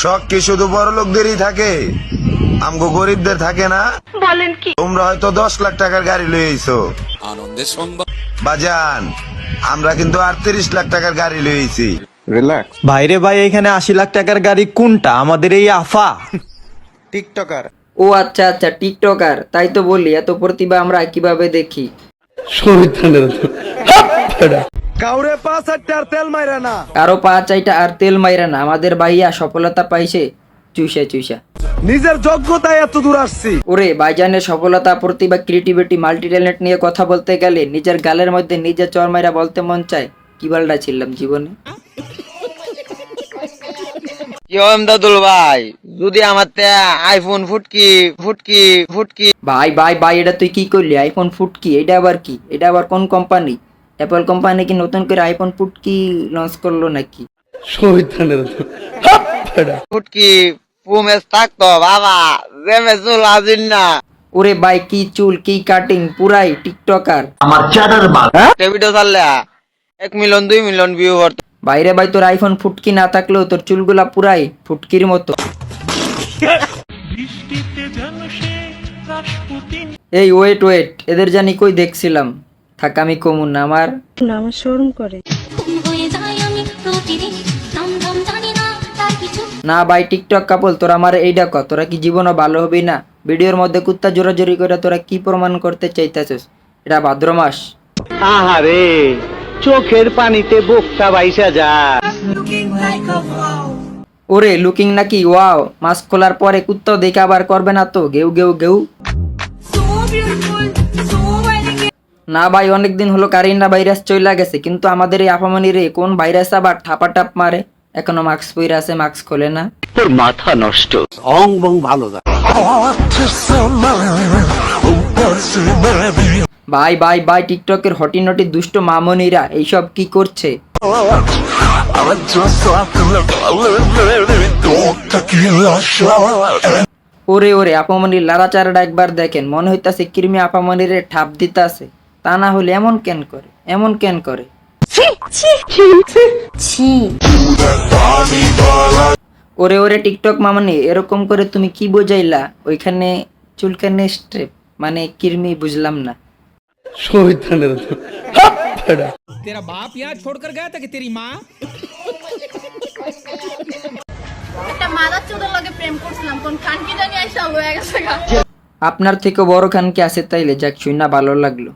শখ কি শুধু বড় লোকদেরই থাকে? আমগো গরিবদের থাকে না? বলেন কি? তোমরা হয়তো 10 লাখ টাকার গাড়ি লয়ে আইছো আনন্দের সংবাদ। বাজান, আমরা কিন্তু 38 লাখ টাকার গাড়ি লয়ে আইছি। রিল্যাক্স। ভাইরে ভাই, এখানে 80 লাখ টাকার গাড়ি কোনটা? আমাদের এই আফা টিকটকার। ও আচ্ছা আচ্ছা, টিকটকার। তাই তো বলি, এত প্রতিভা আমরা কিভাবে দেখি। কাউরে 5-8 তেল মাইরা না। কারো পা চাইটা আর তেল মাইরা না। আমাদের ভাইয়া সফলতা পাইছে চুষা চুষা। নিজের যোগ্যতায় এত দূর আসছি। ওরে ভাইজানের সফলতা, প্রতিভা, ক্রিয়েটিভিটি, মাল্টি ট্যালেন্ট নিয়ে কথা বলতে গেলে নিজের গালের মধ্যে নিজে চর মাইরা বলতে মন চায়, কি বালটা ছিলাম জীবনে। কি দাদুল ভাই, যদি আমার আইফোন ফুটকি ফুটকি ফুটকি। ভাই ভাই ভাই, এটা তুই কি করলি? আইফোন ফুটকি? এটা আবার কি? এটা আবার কোন কোম্পানি? অ্যাপল কোম্পানি কি নতুন করে আইফোন ফুটকি লঞ্চ করলো নাকি? ফুটকি পুমেস থাকতো বাবা, জেমে চুল আজিন না। ওরে ভাই, কি চুল, কি কাটিং, পুরাই টিকটকার। ভিডিও চাললে 1 মিলিয়ন 2 মিলিয়ন ভিউ করতো। বাইরে ভাই, তোর আইফোন ফুটকি না থাকলেও তোর চুলগুলা পুরাই ফুটকির মতো। এই ওয়েট ওয়েট, এদের জানি কই দেখছিলাম। থাক, আমি কমুন না, আমার শোরুম করে। না ভাই, টিকটক কাপল, তোরা আমার এইটা ক, তোরা কি জীবনও ভালো হবি না? ভিডিওর মধ্যে কুত্তা জোরাজোরি করে তোরা কি প্রমাণ করতে চাইতেছিস? এটা ভাদ্র মাস। আহারে, চোখের পানিতে বোকটা বাইসা যায়। ওরে লুকিং নাকি? ওয়াও, মাস্ক খোলার পরে কুত্তাও দেখে আবার করবে না তো গেউ গেউ গেউ? না ভাই, অনেকদিন হলো কারিনা ভাইরাস চইলা গেছে, কিন্তু আমাদের এই আপামনি রে কোন ভাইরাস আবার ঠাপা টাপ মারে। এখনো মাস্ক পইরা আছে, মাস্ক খোলে না। তোর মাথা নষ্ট। অং বং ভালো না। ভাই ভাই ভাই, টিকটকের হটি নটি দুষ্ট মামনিরা এইসব কি করছে? ওরে ওরে, আপামনির লাড়াচাড়াটা একবার দেখেন, মনে হইতাছে কৃমি আপামনির ঠাপ দিতাছে। তা না হলে এমন কেন করে, এমন কেন করে? ওরে ওরে টিকটক মামনি, এরকম করে তুমি কি বোঝাইলা? ওইখানে চুলকানে স্ট্রেপ মানে কৃমি, বুঝলাম না। तेरा बाप यहाँ छोड़कर गया था कि तेरी माँ? একটা মাদার চোদার লগে প্রেম করছিলাম, কোন খানকি জানি আইসা হয়ে গেছে গা। আপনার থেকে বড় খান কি আছে তাইলে? যাক, শুই না ভালো লাগলো।